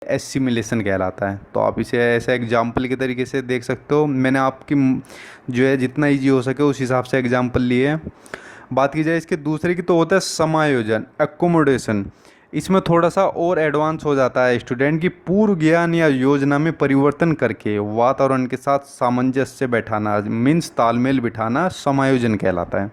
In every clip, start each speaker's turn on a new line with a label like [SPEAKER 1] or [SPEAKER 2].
[SPEAKER 1] Assimilation कहलाता है। तो आप इसे ऐसे एग्जाम्पल के तरीके से देख सकते हो। मैंने आपकी जो है जितना इजी हो सके उस हिसाब से एग्जाम्पल लिए हैं। बात की जाए इसके दूसरे की तो होता है समायोजन, एकोमोडेशन। इसमें थोड़ा सा और एडवांस हो जाता है स्टूडेंट की पूर्व ज्ञान या योजना में परिवर्तन करके वातावरण के साथ सामंजस्य बैठाना, मीन्स तालमेल बिठाना समायोजन कहलाता है।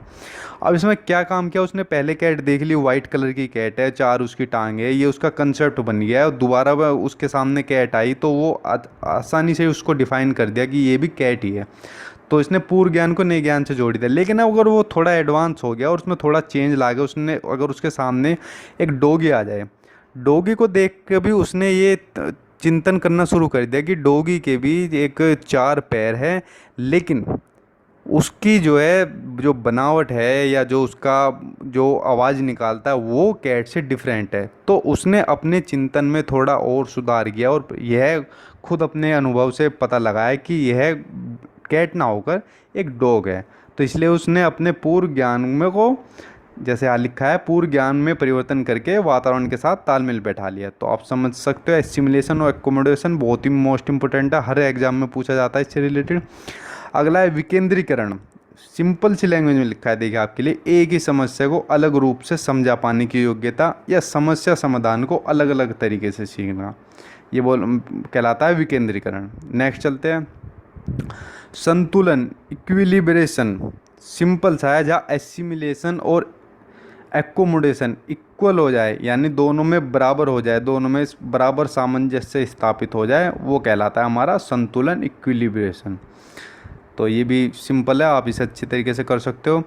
[SPEAKER 1] अब इसमें क्या काम किया उसने, पहले कैट देख ली, वाइट कलर की कैट है, चार उसकी टांग है, ये उसका कंसेप्ट बन गया है। और दोबारा वह उसके सामने कैट आई तो वो आसानी से उसको डिफाइन कर दिया कि ये भी कैट ही है। तो इसने पूर्व ज्ञान को नए ज्ञान से जोड़ दिया। लेकिन अगर वो थोड़ा एडवांस हो गया और उसमें थोड़ा चेंज ला गया, उसने अगर उसके सामने एक डोगी आ जाए, डोगी को देख के भी उसने ये चिंतन करना शुरू कर दिया कि डोगी के भी एक चार पैर है, लेकिन उसकी जो है जो बनावट है या जो उसका जो आवाज़ निकालता है वो कैट से डिफरेंट है। तो उसने अपने चिंतन में थोड़ा और सुधार किया और यह खुद अपने अनुभव से पता लगाया कि यह कैट ना होकर एक डॉग है। तो इसलिए उसने अपने पूर्व ज्ञान में को, जैसे यहाँ लिखा है, पूर्व ज्ञान में परिवर्तन करके वातावरण के साथ तालमेल बैठा लिया। तो आप समझ सकते हो एसिमिलेशन और एकोमोडेशन बहुत ही मोस्ट इंपोर्टेंट है, हर एग्जाम में पूछा जाता है इससे रिलेटेड। अगला है विकेंद्रीकरण। सिंपल सी लैंग्वेज में लिखा है, देखिए आपके लिए, एक ही समस्या को अलग रूप से समझा पाने की योग्यता या समस्या समाधान को अलग अलग तरीके से सीखना, ये बोल कहलाता है विकेंद्रीकरण। नेक्स्ट चलते हैं, संतुलन, इक्विलिब्रेशन। सिंपल सा है, जहाँ एसिमिलेशन और एकोमोडेशन इक्वल हो जाए, यानी दोनों में बराबर हो जाए, दोनों में बराबर सामंजस्य स्थापित हो जाए, वो कहलाता है हमारा संतुलन, इक्विलिब्रेशन। तो ये भी सिंपल है, आप इसे अच्छे तरीके से कर सकते हो।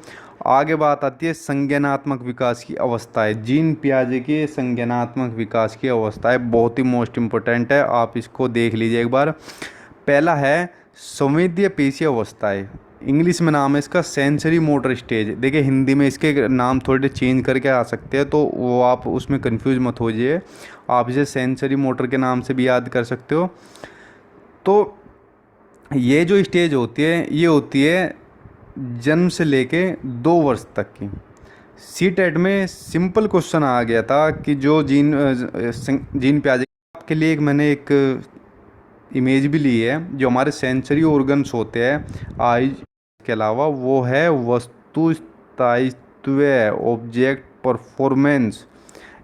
[SPEAKER 1] आगे बात आती है संज्ञानात्मक विकास की अवस्थाएं। जीन पियाजे की संज्ञानात्मक विकास की अवस्थाएं बहुत ही मोस्ट इम्पोर्टेंट है, आप इसको देख लीजिए एक बार। पहला है संवेदीय पेशीय अवस्थाएं, इंग्लिश में नाम है इसका सेंसरी मोटर स्टेज। देखिए हिंदी में इसके नाम थोड़े चेंज करके आ सकते हैं, तो वो आप उसमें कंफ्यूज मत हो जाइए, आप इसे सेंसरी मोटर के नाम से भी याद कर सकते हो। तो ये जो स्टेज होती है ये होती है जन्म से लेके 2 वर्ष तक की। सी टेट में सिंपल क्वेश्चन आ गया था कि जो जीन पियाजे के लिए, एक मैंने एक इमेज भी ली है, जो हमारे सेंसरी ऑर्गन्स होते हैं आईज के अलावा, वो है वस्तु स्थायित्व, ऑब्जेक्ट परफॉर्मेंस।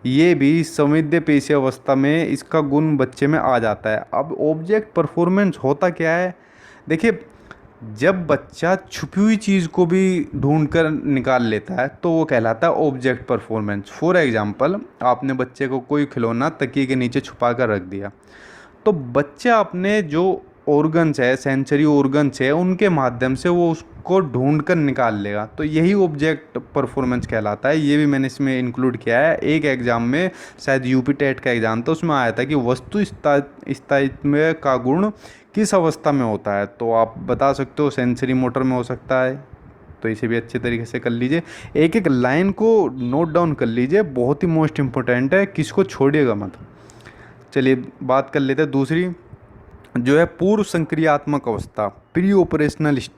[SPEAKER 1] ये भी संवेद्य पेशी अवस्था में इसका गुण बच्चे में आ जाता है। अब ऑब्जेक्ट परफॉर्मेंस होता क्या है, देखिए जब बच्चा छुपी हुई चीज़ को भी ढूंढ कर निकाल लेता है तो वो कहलाता है ऑब्जेक्ट परफॉर्मेंस। फॉर एग्जांपल, आपने बच्चे को कोई खिलौना तकिए के नीचे छुपा कर रख दिया, तो बच्चा अपने जो ऑर्गन्स है, सेंसरी ऑर्गन्स है, उनके माध्यम से वो उसको ढूंढ कर निकाल लेगा। तो यही ऑब्जेक्ट परफॉर्मेंस कहलाता है। ये भी मैंने इसमें इंक्लूड किया है। एक एग्जाम में, शायद यूपी टेट का एग्जाम था, उसमें आया था कि वस्तु स्थायित्व का गुण किस अवस्था में होता है, तो आप बता सकते हो सेंसरी मोटर में हो सकता है। तो इसे भी अच्छे तरीके से कर लीजिए, एक एक लाइन को नोट डाउन कर लीजिए, बहुत ही मोस्ट इंपॉर्टेंट है, किसको छोड़िएगा मत। चलिए बात कर लेते हैं दूसरी, जो है पूर्व संक्रियात्मक अवस्था, प्री ऑपरेशनल स्टेज।